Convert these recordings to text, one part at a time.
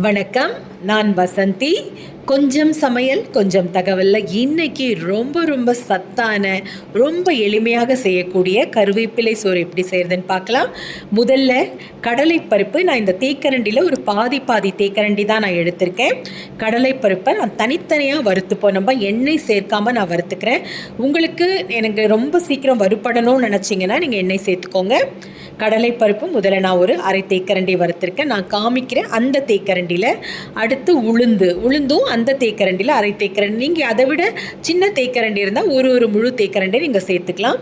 வணக்கம். நான் வசந்தி. கொஞ்சம் சமையல் கொஞ்சம் தகவல்ல இன்னைக்கு ரொம்ப ரொம்ப சத்தான, ரொம்ப எளிமையாக செய்யக்கூடிய கருவேப்பிலை சோறு எப்படி செய்கிறதுன்னு பார்க்கலாம். முதல்ல கடலைப்பருப்பு நான் இந்த தேக்கரண்டியில் ஒரு பாதி பாதி தேக்கரண்டி தான் நான் எடுத்திருக்கேன். கடலைப்பருப்பை நான் தனித்தனியாக வறுத்துப்போம். நம்ம எண்ணெய் சேர்க்காமல் நான் வறுத்துக்கிறேன். உங்களுக்கு எனக்கு ரொம்ப சீக்கிரம் வறுப்படணும்னு நினச்சிங்கன்னா நீங்கள் எண்ணெய் சேர்த்துக்கோங்க. கடலைப்பருப்பு முதல்ல நான் ஒரு அரை தேக்கரண்டி வறுத்திருக்கேன். நான் காமிக்கிறேன் அந்த தேக்கரண்டியில். அடுத்து உளுந்தும் அந்த தேக்கரண்டியில் அரை தேக்கரண்டி. நீங்கள் அதை விட சின்ன தேக்கரண்டி இருந்தால் ஒரு முழு தேக்கரண்டி நீங்கள் சேர்த்துக்கலாம்.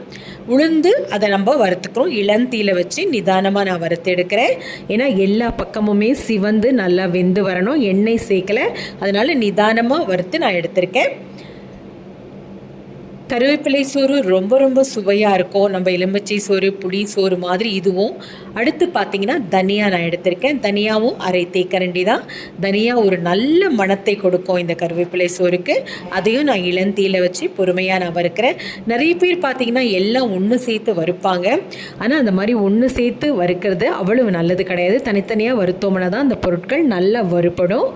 உளுந்து அதை நம்ம வறுத்துக்கிறோம். இளந்தீயில் வச்சு நிதானமாக நான் வறுத்து எடுக்கிறேன். ஏன்னா எல்லா பக்கமுமே சிவந்து நல்லா வெந்து வரணும். எண்ணெய் சேர்க்கலை, அதனால் நிதானமாக வறுத்து நான் எடுத்திருக்கேன். கருவேப்பிலை சோறு ரொம்ப ரொம்ப சுவையாக இருக்கும். நம்ம எலுமிச்சை சோறு, புளி சோறு மாதிரி இதுவும். அடுத்து பார்த்திங்கன்னா தனியா நான் எடுத்திருக்கேன். தனியாவும் அரை தேக்கரண்டி தான். தனியா ஒரு நல்ல மணத்தை கொடுக்கும் இந்த கருவேப்பிலை சோறுக்கு. அதையும் நான் இளந்தீயில் வச்சு பொறுமையாக நான் வறுக்கிறேன். நிறைய பேர் பார்த்திங்கன்னா எல்லாம் ஒன்று சேர்த்து வறுப்பாங்க. ஆனால் அந்த மாதிரி ஒன்று சேர்த்து வறுக்கிறது அவ்வளவு நல்லது கிடையாது. தனித்தனியாக வறுத்தோம்னா தான் அந்த பொருட்கள் நல்லா வறுப்படும்.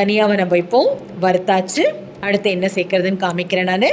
தனியாவை நம்ம இப்போது வறுத்தாச்சு. அடுத்து என்ன சேர்க்குறதுன்னு காமிக்கிறேன் நான்.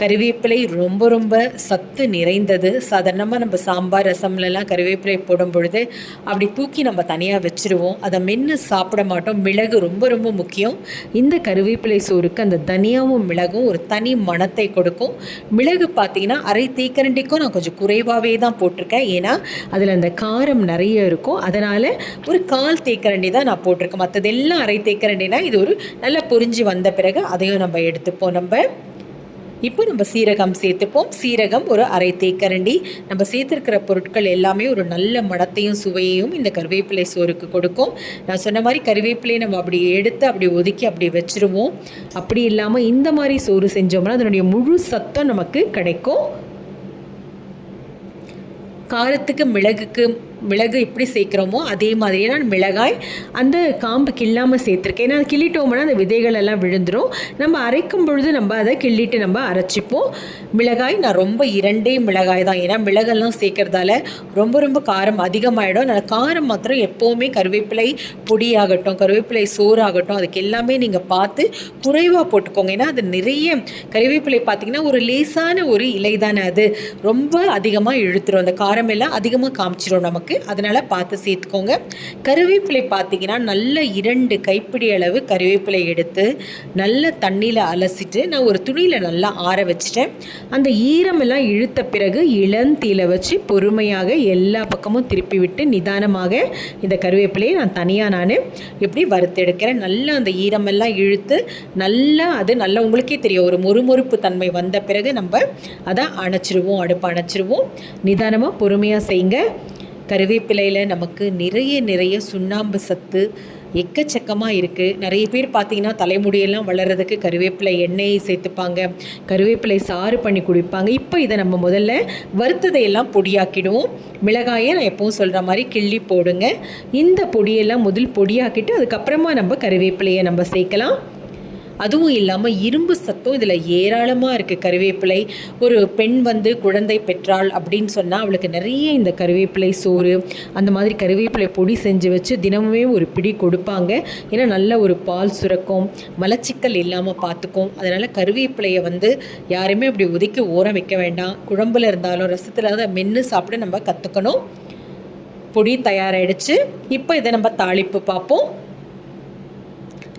கருவேப்பிலை ரொம்ப ரொம்ப சத்து நிறைந்தது. சாதாரணமாக நம்ம சாம்பார் ரசம்லலாம் கருவேப்பிலை போடும் பொழுது அப்படி தூக்கி நம்ம தனியாக வச்சுருவோம். அதை மென்று சாப்பிட மாட்டோம். மிளகு ரொம்ப ரொம்ப முக்கியம். இந்த கருவேப்பிலை சோறுக்கு அந்த தனியாவும் மிளகும் ஒரு தனி மணத்தை கொடுக்கும். மிளகு பார்த்திங்கன்னா அரை தேக்கரண்டிக்கும் நான் கொஞ்சம் குறைவாகவே தான் போட்டிருக்கேன். ஏன்னா அதில் அந்த காரம் நிறைய இருக்கும். அதனால் ஒரு 1/4 தேக்கரண்டி தான் நான் போட்டிருக்கேன். மற்றதெல்லாம் அரை தேக்கரண்டினா இது ஒரு நல்லா பொரிஞ்சு வந்த பிறகு அதையும் நம்ம எடுத்துப்போம். இப்போ நம்ம சீரகம் சேர்த்துப்போம். சீரகம் ஒரு அரை தேக்கரண்டி. நம்ம சேர்த்துருக்கிற பொருட்கள் எல்லாமே ஒரு நல்ல மணத்தையும் சுவையையும் இந்த கருவேப்பிலை சோறுக்கு கொடுக்கும். நான் சொன்ன மாதிரி கருவேப்பிலையை நம்ம அப்படி எடுத்து அப்படி ஒதுக்கி அப்படி வச்சுருவோம். அப்படி இல்லாமல் இந்த மாதிரி சோறு செஞ்சோம்னா அதனுடைய முழு சத்தம் நமக்கு கிடைக்கும். காரத்துக்கு மிளகு எப்படி சேர்க்குறோமோ அதே மாதிரி நான் மிளகாய் அந்த காம்பு கிள்ளாமல் சேர்த்துருக்கேன். ஏன்னா அது கிள்ளிட்டோம்னா அந்த விதைகள் எல்லாம் விழுந்துடும். நம்ம அரைக்கும் பொழுது நம்ம அதை கிள்ளிட்டு நம்ம அரைச்சிப்போம். மிளகாய் நான் ரொம்ப 2 மிளகாய் தான். ஏன்னா மிளகெல்லாம் சேர்க்கறதால ரொம்ப ரொம்ப காரம் அதிகமாகிடும். நான் காரம் மாத்திரம் எப்போவுமே கருவேப்பிலை பொடியாகட்டும், கருவேப்பிலை சோறாகட்டும், அதுக்கு எல்லாமே நீங்கள் பார்த்து குறைவாக போட்டுக்கோங்க. ஏன்னா அது நிறைய கருவேப்பிலை பார்த்திங்கன்னா ஒரு லேசான ஒரு இலை தானே, அது ரொம்ப அதிகமாக இழுத்துரும். அந்த காரம் எல்லாம் அதிகமாக காமிச்சிடும் நமக்கு. அதனால் பார்த்து சேர்த்துக்கோங்க. கருவேப்பிலை பார்த்திங்கன்னா நல்ல 2 கைப்பிடி அளவு கருவேப்பிலை எடுத்து நல்ல தண்ணியில் அலசிட்டு நான் ஒரு துணியில் நல்லா ஆற வச்சுட்டேன். அந்த ஈரமெல்லாம் இழுத்த பிறகு இளந்தீயில் வச்சு பொறுமையாக எல்லா பக்கமும் திருப்பி விட்டு நிதானமாக இந்த கருவேப்பிலையை நான் தனியாக எப்படி வறுத்தெடுக்கிறேன். நல்லா அந்த ஈரமெல்லாம் இழுத்து நல்லா உங்களுக்கே தெரியும் ஒரு மொறுமொறுப்பு தன்மை வந்த பிறகு நம்ம அதை அணைச்சிருவோம். அடுப்பு அணைச்சிருவோம். நிதானமாக பொறுமையாக செய்யுங்க. கருவேப்பிலையில் நமக்கு நிறைய சுண்ணாம்பு சத்து எக்கச்சக்கமாக இருக்குது. நிறைய பேர் பார்த்திங்கன்னா தலைமுடியெல்லாம் வளர்கிறதுக்கு கருவேப்பிலை எண்ணெயை சேர்த்துப்பாங்க, கருவேப்பிலை சாறு பண்ணி குடிப்பாங்க. இப்போ இதை நம்ம முதல்ல வறுத்ததையெல்லாம் பொடியாக்கிடுவோம். மிளகாயை நான் எப்பவும் சொல்கிற மாதிரி கிள்ளி போடுங்க. இந்த பொடியெல்லாம் முதல் பொடியாக்கிட்டு அதுக்கப்புறமா நம்ம கருவேப்பிலையை நம்ம சேர்க்கலாம். அதுவும் இல்லாமல் இரும்பு சத்தும் இதில் ஏராளமாக இருக்குது. கருவேப்பிலை ஒரு பெண் குழந்தை பெற்றாள் அப்படின்னு சொன்னால் அவளுக்கு நிறைய இந்த கருவேப்பிலை சோறு அந்த மாதிரி கருவேப்பிலை பொடி செஞ்சு வச்சு தினமுமே ஒரு பிடி கொடுப்பாங்க. ஏன்னா நல்ல ஒரு பால் சுரக்கும், மலச்சிக்கல் இல்லாமல் பார்த்துக்கும். அதனால் கருவேப்பிலையை யாருமே அப்படி ஒதுக்கி ஓரம் வைக்க வேண்டாம். குழம்புல இருந்தாலும் ரசத்தில் அதை மென்று சாப்பிட நம்ம கற்றுக்கணும். பொடி தயாராகிடுச்சு. இப்போ இதை நம்ம தாளிப்பு பார்ப்போம்.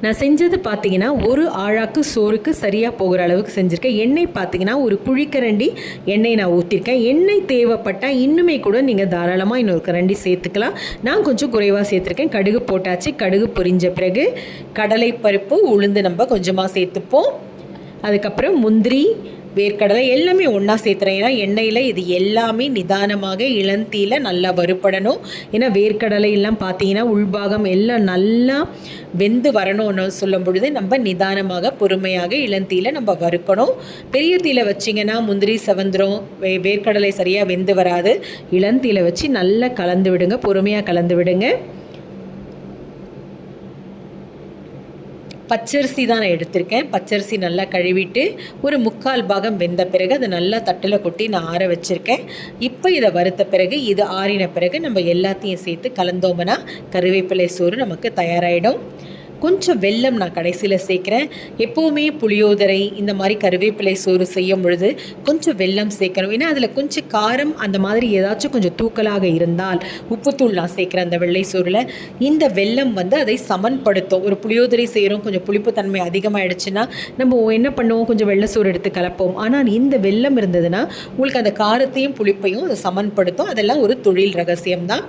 நான் செஞ்சது பார்த்திங்கன்னா ஒரு ஆழாக்கு சோறுக்கு சரியாக போகிற அளவுக்கு செஞ்சுருக்கேன். எண்ணெய் பார்த்திங்கன்னா ஒரு குழிக்கரண்டி எண்ணெய் நான் ஊற்றிருக்கேன். எண்ணெய் தேவைப்பட்டால் இன்னுமே கூட நீங்கள் தாராளமாக இன்னொரு கரண்டி சேர்த்துக்கலாம். நான் கொஞ்சம் குறைவாக சேர்த்துருக்கேன். கடுகு போட்டாச்சு. கடுகு பொரிஞ்ச பிறகு கடலைப்பருப்பு, உளுந்து நம்ம கொஞ்சமாக சேர்த்துப்போம். அதுக்கப்புறம் முந்திரி, வேர்க்கடலை எல்லாமே ஒன்றா சேர்த்துறேன். ஏன்னா எண்ணெயில் இது எல்லாமே நிதானமாக இளந்தீயில் நல்லா வறுப்படணும். ஏன்னா வேர்க்கடலை எல்லாம் பார்த்தீங்கன்னா உள்பாகம் எல்லாம் நல்லா வெந்து வரணும்னு சொல்லும் பொழுது நம்ம நிதானமாக பொறுமையாக இளந்தீயில் நம்ம வறுக்கணும். பெரிய தீயில் வச்சிங்கன்னா முந்திரி செவந்துடும், வேர்க்கடலை சரியாக வெந்து வராது. இளந்தீயில் வச்சு நல்லா கலந்து விடுங்க, பொறுமையாக கலந்து விடுங்க. பச்சரிசி தான் நான் எடுத்திருக்கேன். பச்சரிசி நல்லா கழுவிட்டு ஒரு 3/4 பாகம் வெந்த பிறகு அதை நல்லா தட்டில் கொட்டி நான் ஆற வச்சுருக்கேன். இப்போ இதை வறுத்த பிறகு இது ஆறின பிறகு நம்ம எல்லாத்தையும் சேர்த்து கலந்தோம்னா கருவேப்பிலை சோறு நமக்கு தயாராகிடும். கொஞ்சம் வெல்லம் நான் கடைசியில் சேர்க்குறேன். எப்போவுமே புளியோதரை இந்த மாதிரி கருவேப்பிலை சோறு செய்யும் பொழுது கொஞ்சம் வெல்லம் சேர்க்கணும். ஏன்னா அதில் கொஞ்சம் காரம் அந்த மாதிரி ஏதாச்சும் கொஞ்சம் தூக்கலாக இருந்தால் உப்புத்தூள் நான் சேர்க்குறேன் அந்த வெள்ளை சோறில். இந்த வெல்லம் அதை சமன்படுத்தும். ஒரு புளியோதரை செய்கிறோம், கொஞ்சம் புளிப்புத்தன்மை அதிகமாகிடுச்சுன்னா நம்ம என்ன பண்ணுவோம், கொஞ்சம் வெள்ளை சோறு எடுத்து கலப்போம். ஆனால் இந்த வெல்லம் இருந்ததுன்னா உங்களுக்கு அந்த காரத்தையும் புளிப்பையும் அதை சமன்படுத்தும். அதெல்லாம் ஒரு தொழில் ரகசியம்தான்.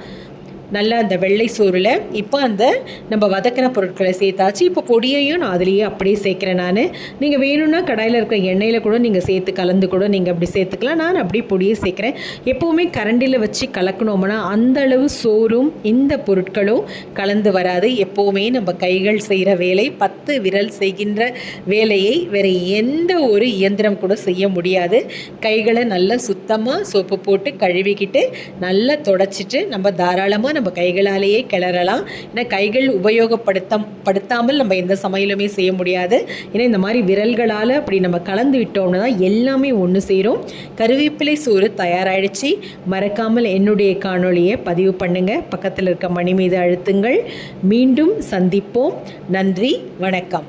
நல்லா அந்த வெள்ளை சோறில் இப்போ அந்த நம்ம வதக்கின பொருட்களை சேர்த்தாச்சு. இப்போ பொடியையும் நான் அதுலேயே அப்படியே சேர்க்குறேன். நீங்கள் வேணும்னா கடாயில் இருக்கிற எண்ணெயில் கூட நீங்கள் சேர்த்து கலந்து கூட நீங்கள் அப்படி சேர்த்துக்கலாம். நான் அப்படியே பொடியை சேர்க்குறேன். எப்போவுமே கரண்டியில் வச்சு கலக்கணும்னா அந்த அளவு சோறும் இந்த பொருட்களும் கலந்து வராது. எப்போவுமே நம்ம கைகள் செய்கிற வேலை 10 விரல் செய்கின்ற வேலையை வேறு எந்த ஒரு இயந்திரம் கூட செய்ய முடியாது. கைகளை நல்லா சுத்தமாக சோப்பு போட்டு கழுவிக்கிட்டு நல்லா தொடச்சிட்டு நம்ம தாராளமாக நம்ம கைகளாலேயே கிளறலாம். ஏன்னா கைகள் உபயோகப்படுத்தாமல் நம்ம எந்த சமையலுமே செய்ய முடியாது. ஏன்னா இந்த மாதிரி விரல்களால் அப்படி நம்ம கலந்து விட்டோம்னா தான் எல்லாமே ஒன்று சேரும். கருவேப்பிலை சோறு தயாராகிடுச்சு. மறக்காமல் என்னுடைய காணொளியை பதிவு பண்ணுங்கள். பக்கத்தில் இருக்க மணி மீது அழுத்துங்கள். மீண்டும் சந்திப்போம். நன்றி, வணக்கம்.